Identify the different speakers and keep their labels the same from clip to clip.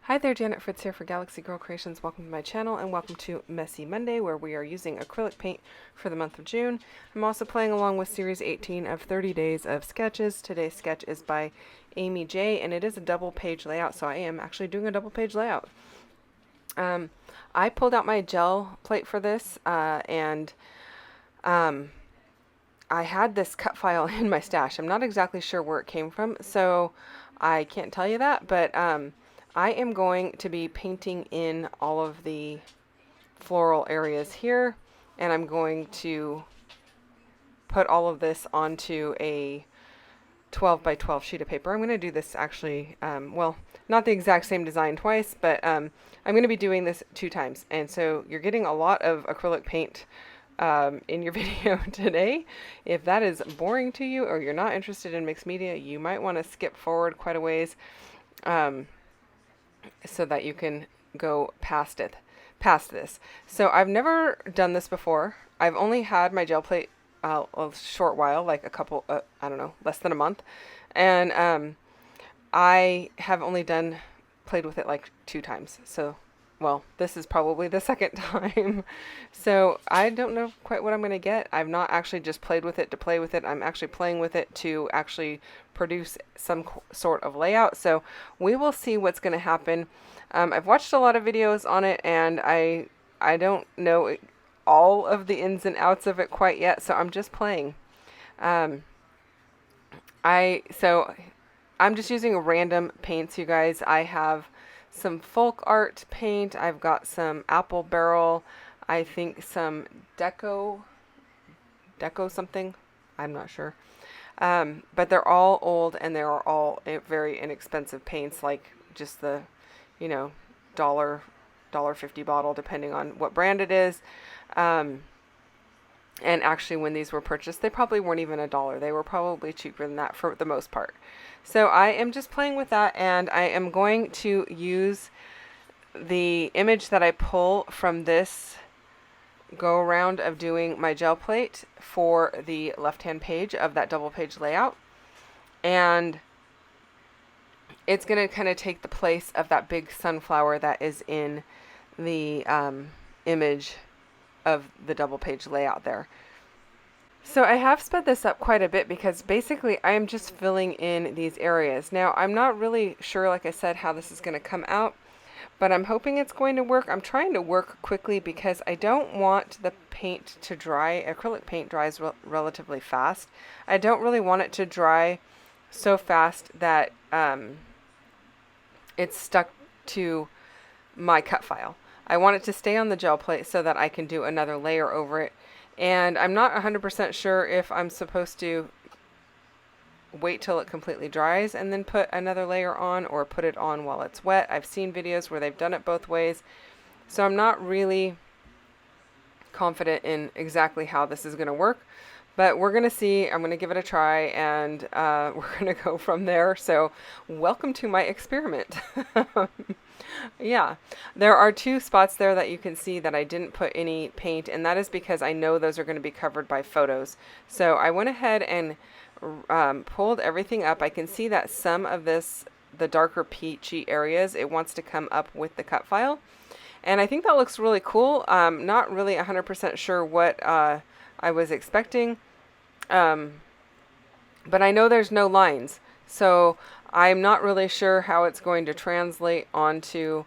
Speaker 1: Hi there, Janet Fritz here for Galaxy Girl Creations. Welcome to my channel and welcome to Messy Monday, where we are using acrylic paint for the month of June. I'm also playing along with Series 18 of 30 Days of Sketches. Today's sketch is by Amee Jay and it is a double page layout, so I am actually doing a double page layout. I pulled out my gel plate for this and I had this cut file in my stash. I'm not exactly sure where it came from, so I can't tell you that, but I am going to be painting in all of the floral areas here, and I'm going to put all of this onto a 12 by 12 sheet of paper. I'm going to do this actually, well, not the exact same design twice, but I'm going to be doing this 2 times, and so you're getting a lot of acrylic paint in your video today. If that is boring to you or you're not interested in mixed media, you might want to skip forward quite a ways so that you can go past this. So I've never done this before. I've only had my gel plate a short while, like a couple, I don't know, less than a month. And I have only played with it like 2 times. So, well, this is probably the second time. So I don't know quite what I'm going to get. I've not actually just played with it to play with it. I'm actually playing with it to actually produce some sort of layout. So we will see what's going to happen. I've watched a lot of videos on it and I don't know all of the ins and outs of it quite yet. So I'm just playing. So I'm just using random paints, you guys. I have some folk art paint. I've got some apple barrel. I think some deco something. I'm not sure. But they're all old and they are all very inexpensive paints, like just the, you know, $1.50 bottle, depending on what brand it is. And actually, when these were purchased, they probably weren't even $1. They were probably cheaper than that for the most part. So I am just playing with that, and I am going to use the image that I pull from this go around of doing my gel plate for the left-hand page of that double page layout. And it's going to kind of take the place of that big sunflower that is in the image of the double page layout there. So I have sped this up quite a bit because basically I am just filling in these areas. Now I'm not really sure, like I said, how this is going to come out, but I'm hoping it's going to work. I'm trying to work quickly because I don't want the paint to dry. Acrylic paint dries relatively fast. I don't really want it to dry so fast that it's stuck to my cut file. I want it to stay on the gel plate so that I can do another layer over it. And I'm not 100% sure if I'm supposed to wait till it completely dries and then put another layer on, or put it on while it's wet. I've seen videos where they've done it both ways. So I'm not really confident in exactly how this is going to work. But we're going to see. I'm going to give it a try, and we're going to go from there. So welcome to my experiment. Yeah, there are 2 spots there that you can see that I didn't put any paint, and that is because I know those are going to be covered by photos. So I went ahead and pulled everything up. I can see that some of this, the darker peachy areas, it wants to come up with the cut file. And I think that looks really cool. Not really 100% sure what I was expecting. But I know there's no lines. So I'm not really sure how it's going to translate onto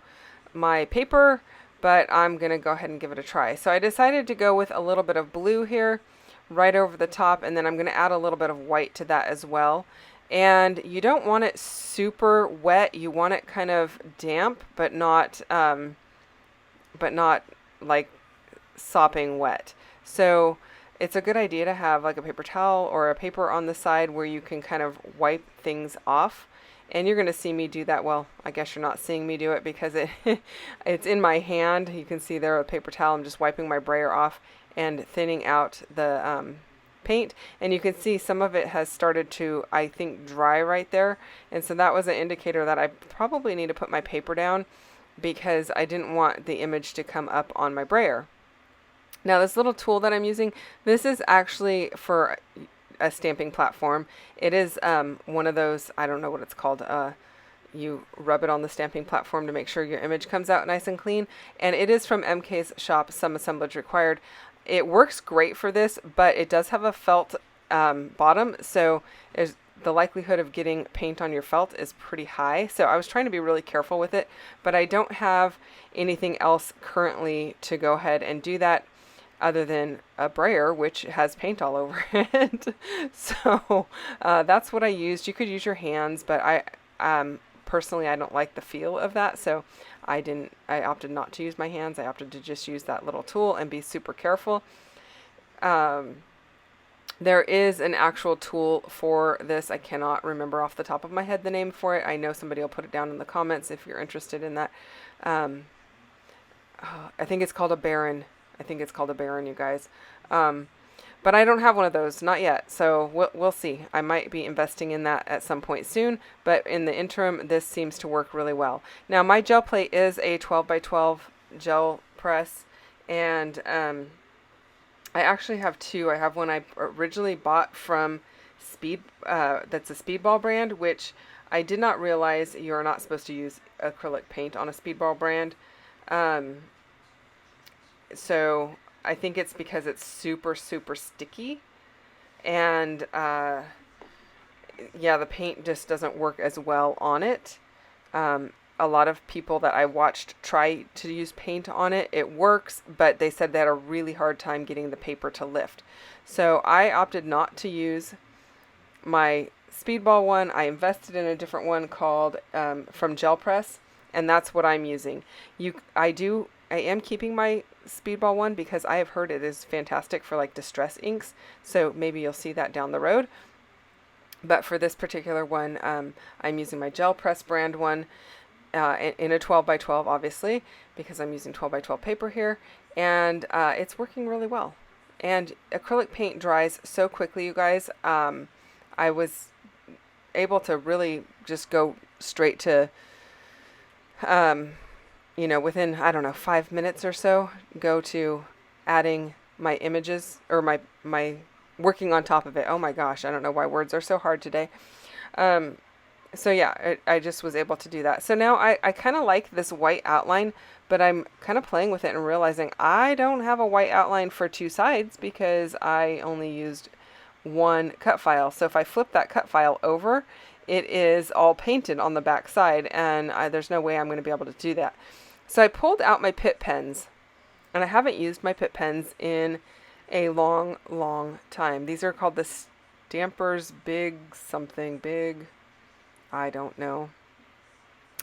Speaker 1: my paper, but I'm going to go ahead and give it a try. So I decided to go with a little bit of blue here right over the top, and then I'm going to add a little bit of white to that as well. And you don't want it super wet. You want it kind of damp, but not like sopping wet. So it's a good idea to have like a paper towel or a paper on the side where you can kind of wipe things off. And you're going to see me do that. Well, I guess you're not seeing me do it because it's in my hand. You can see there a paper towel. I'm just wiping my brayer off and thinning out the paint. And you can see some of it has started to, I think, dry right there. And so that was an indicator that I probably need to put my paper down because I didn't want the image to come up on my brayer. Now this little tool that I'm using, this is actually for a stamping platform. It is one of those, I don't know what it's called, you rub it on the stamping platform to make sure your image comes out nice and clean. And it is from MK's shop, some assemblage required. It works great for this, but it does have a felt bottom, so the likelihood of getting paint on your felt is pretty high. So I was trying to be really careful with it, but I don't have anything else currently to go ahead and do that other than a brayer, which has paint all over it. So that's what I used. You could use your hands, but personally, I don't like the feel of that, so I opted not to use my hands. I opted to just use that little tool and be super careful. There is an actual tool for this. I cannot remember off the top of my head the name for it. I know somebody will put it down in the comments if you're interested in that. I think it's called a Baron. You guys. But I don't have one of those, not yet. So we'll see. I might be investing in that at some point soon. But in the interim, this seems to work really well. Now, my gel plate is a 12 by 12 gel press, and I actually have two. I have one I originally bought from that's a Speedball brand, which I did not realize you're not supposed to use acrylic paint on a Speedball brand. So I think it's because it's super, super sticky. And yeah, the paint just doesn't work as well on it. A lot of people that I watched try to use paint on it. It works, but they said they had a really hard time getting the paper to lift. So I opted not to use my Speedball one. I invested in a different one called from Gel Press, and that's what I'm using. I am keeping my Speedball one because I have heard it is fantastic for like distress inks. So maybe you'll see that down the road. But for this particular one, I'm using my Gel Press brand one. In a 12 by 12, obviously, because I'm using 12 by 12 paper here, and it's working really well. And acrylic paint dries so quickly, you guys. I was able to really just go straight to, within, I don't know, 5 minutes or so, go to adding my images, or my working on top of it. Oh my gosh, I don't know why words are so hard today. So yeah, I just was able to do that. So now I kind of like this white outline, but I'm kind of playing with it and realizing I don't have a white outline for two sides because I only used one cut file. So if I flip that cut file over, it is all painted on the back side, and there's no way I'm going to be able to do that. So I pulled out my Pitt pens, and I haven't used my Pitt pens in a long, long time. These are called the Stampers Big something big. I don't know.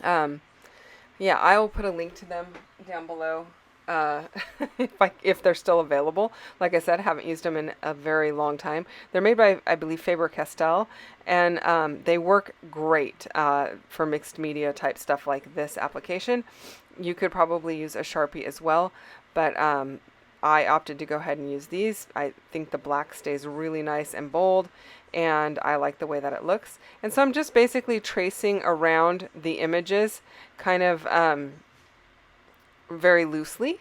Speaker 1: Yeah, I will put a link to them down below if they're still available. Like I said, I haven't used them in a very long time. They're made by, I believe, Faber-Castell, and they work great for mixed media type stuff like this application. You could probably use a Sharpie as well, but I opted to go ahead and use these. I think the black stays really nice and bold, and I like the way that it looks. And so I'm just basically tracing around the images kind of very loosely.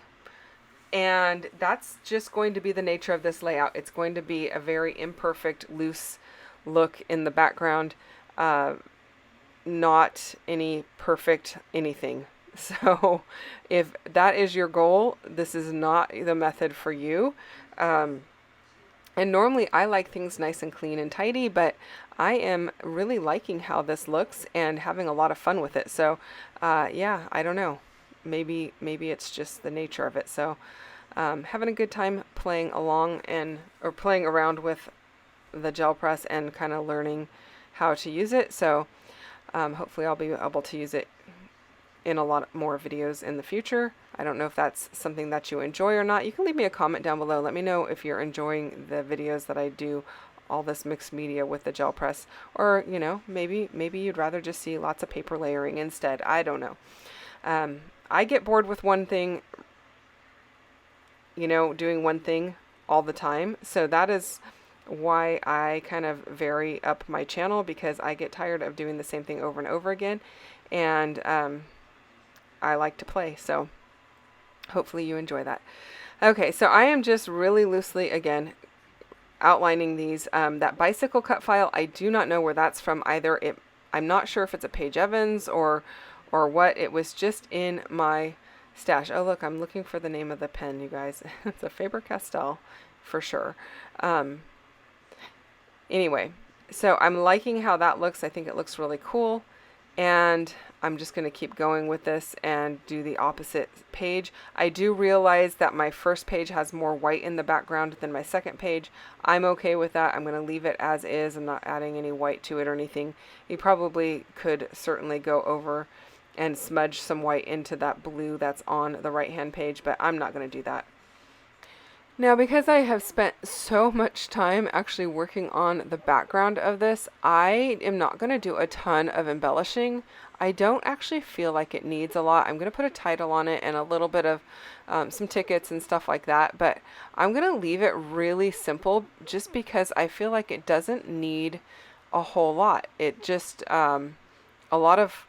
Speaker 1: And that's just going to be the nature of this layout. It's going to be a very imperfect, loose look in the background, not any perfect anything. So if that is your goal, this is not the method for you. And normally I like things nice and clean and tidy, but I am really liking how this looks and having a lot of fun with it. So yeah, I don't know. Maybe it's just the nature of it. So having a good time playing playing around with the gel press and kind of learning how to use it. So hopefully I'll be able to use it in a lot more videos in the future. I don't know if that's something that you enjoy or not. You can leave me a comment down below. Let me know if you're enjoying the videos that I do, all this mixed media with the gel press, or maybe you'd rather just see lots of paper layering instead. I don't know. I get bored with one thing, doing one thing all the time. So that is why I kind of vary up my channel, because I get tired of doing the same thing over and over again. And I like to play, so hopefully you enjoy that. Okay, so I am just really loosely, again, outlining these. That bicycle cut file, I do not know where that's from either. I'm not sure if it's a Paige Evans or what. It was just in my stash. Oh, look, I'm looking for the name of the pen, you guys. It's a Faber-Castell for sure. Um, anyway, so I'm liking how that looks. I think it looks really cool. And I'm just going to keep going with this and do the opposite page. I do realize that my first page has more white in the background than my second page. I'm okay with that. I'm going to leave it as is. I'm not adding any white to it or anything. You probably could certainly go over and smudge some white into that blue that's on the right hand page, but I'm not going to do that. Now, because I have spent so much time actually working on the background of this, I am not going to do a ton of embellishing. I don't actually feel like it needs a lot. I'm going to put a title on it and a little bit of some tickets and stuff like that, but I'm going to leave it really simple just because I feel like it doesn't need a whole lot. It just, a lot of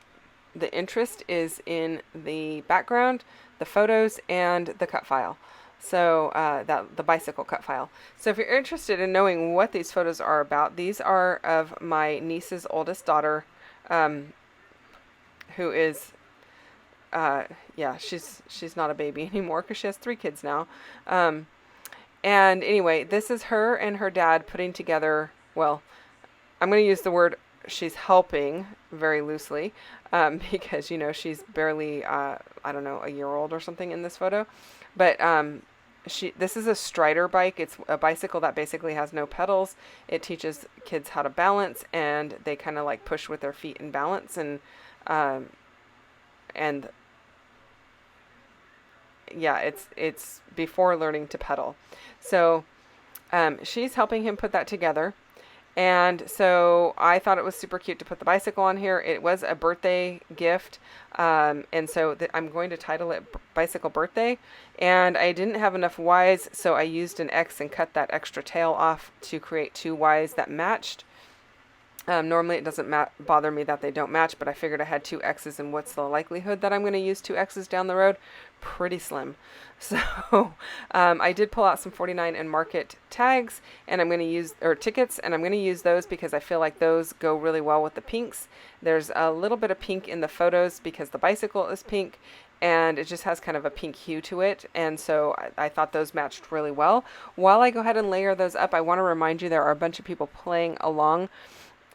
Speaker 1: the interest is in the background, the photos, and the cut file. So that the bicycle cut file. So if you're interested in knowing what these photos are about, these are of my niece's oldest daughter, who is, yeah, she's not a baby anymore because she has 3 kids now. And anyway, this is her and her dad putting together, well, I'm going to use the word she's helping very loosely, because, you know, she's barely, I don't know, a year old or something in this photo. But this is a Strider bike. It's a bicycle that basically has no pedals. It teaches kids how to balance, and they kind of like push with their feet and balance, and yeah, it's before learning to pedal. So she's helping him put that together. And so I thought it was super cute to put the bicycle on here. It was a birthday gift. And so I'm going to title it Bicycle Birthday. And I didn't have enough Ys, so I used an X and cut that extra tail off to create 2 Ys that matched. Normally it doesn't bother me that they don't match, but I figured I had 2 X's, and what's the likelihood that I'm going to use 2 X's down the road? Pretty slim. So I did pull out some 49 and Market tags, and I'm going to use, or tickets, and I'm going to use those because I feel like those go really well with the pinks. There's a little bit of pink in the photos because the bicycle is pink, and it just has kind of a pink hue to it, and so I thought those matched really well. While I go ahead and layer those up, I want to remind you there are a bunch of people playing along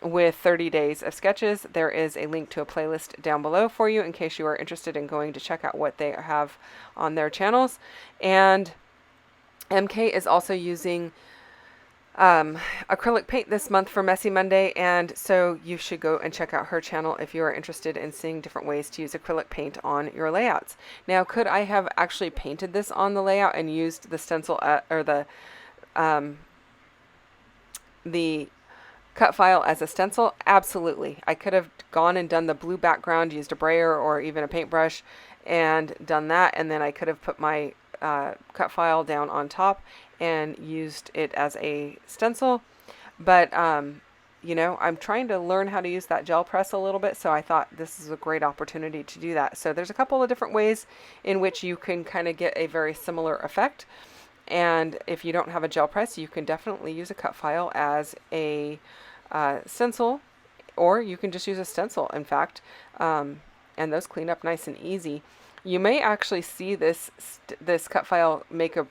Speaker 1: with 30 days of sketches. There is a link to a playlist down below for you in case you are interested in going to check out what they have on their channels. And MK is also using acrylic paint this month for Messy Monday, and so you should go and check out her channel if you are interested in seeing different ways to use acrylic paint on your layouts. Now, could I have actually painted this on the layout and used the stencil or the cut file as a stencil? Absolutely. I could have gone and done the blue background, used a brayer or even a paintbrush and done that, and then I could have put my cut file down on top and used it as a stencil. But you know, I'm trying to learn how to use that gel press a little bit, so I thought this is a great opportunity to do that. So there's a couple of different ways in which you can kind of get a very similar effect. And if you don't have a gel press, you can definitely use a cut file as a stencil, or you can just use a stencil, in fact, and those clean up nice and easy. You may actually see this cut file make a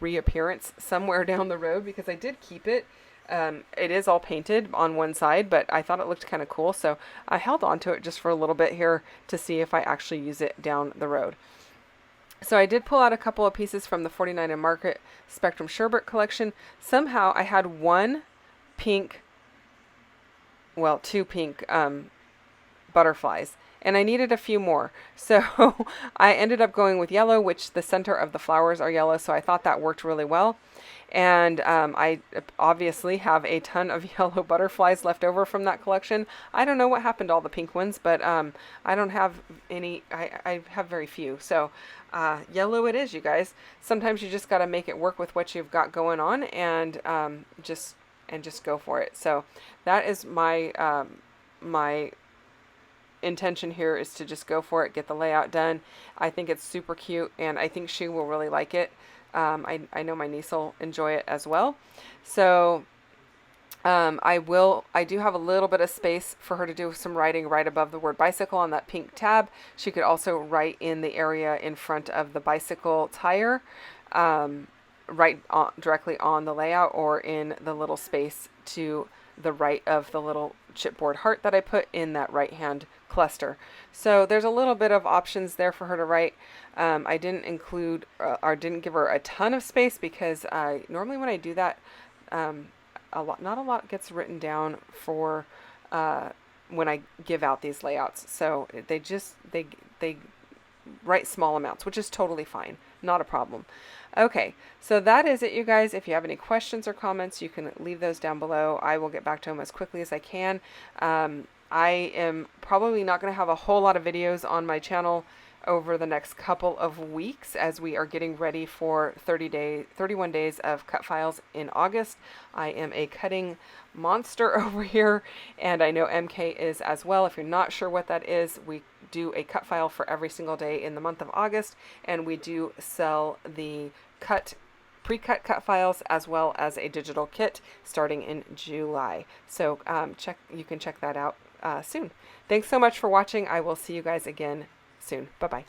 Speaker 1: reappearance somewhere down the road because I did keep it. It is all painted on one side, but I thought it looked kind of cool, so I held on to it just for a little bit here to see if I actually use it down the road. So I did pull out a couple of pieces from the 49 and Market Spectrum Sherbert collection. Somehow I had two pink butterflies, and I needed a few more. So I ended up going with yellow, which the center of the flowers are yellow, so I thought that worked really well. And I obviously have a ton of yellow butterflies left over from that collection. I don't know what happened to all the pink ones, but I don't have any. I have very few. So yellow it is, you guys. Sometimes you just got to make it work with what you've got going on, and just go for it. So that is my my intention here, is to just go for it, get the layout done. I think it's super cute, and I think she will really like it. I know my niece will enjoy it as well. So I do have a little bit of space for her to do some writing right above the word bicycle on that pink tab. She could also write in the area in front of the bicycle tire, right directly on the layout, or in the little space to the right of the little chipboard heart that I put in that right hand cluster. So there's a little bit of options there for her to write. I didn't include or didn't give her a ton of space because normally when I do that, not a lot gets written down for when I give out these layouts. So they write small amounts, which is totally fine, not a problem. Okay, so that is it, you guys. If you have any questions or comments, you can leave those down below. I will get back to them as quickly as I can. I am probably not going to have a whole lot of videos on my channel over the next couple of weeks as we are getting ready for 31 days of cut files in August. I am a cutting monster over here, and I know MK is as well. If you're not sure what that is, we do a cut file for every single day in the month of August, and we do sell the pre-cut cut files as well as a digital kit starting in July. So you can check that out soon. Thanks so much for watching. I will see you guys again soon. Bye-bye.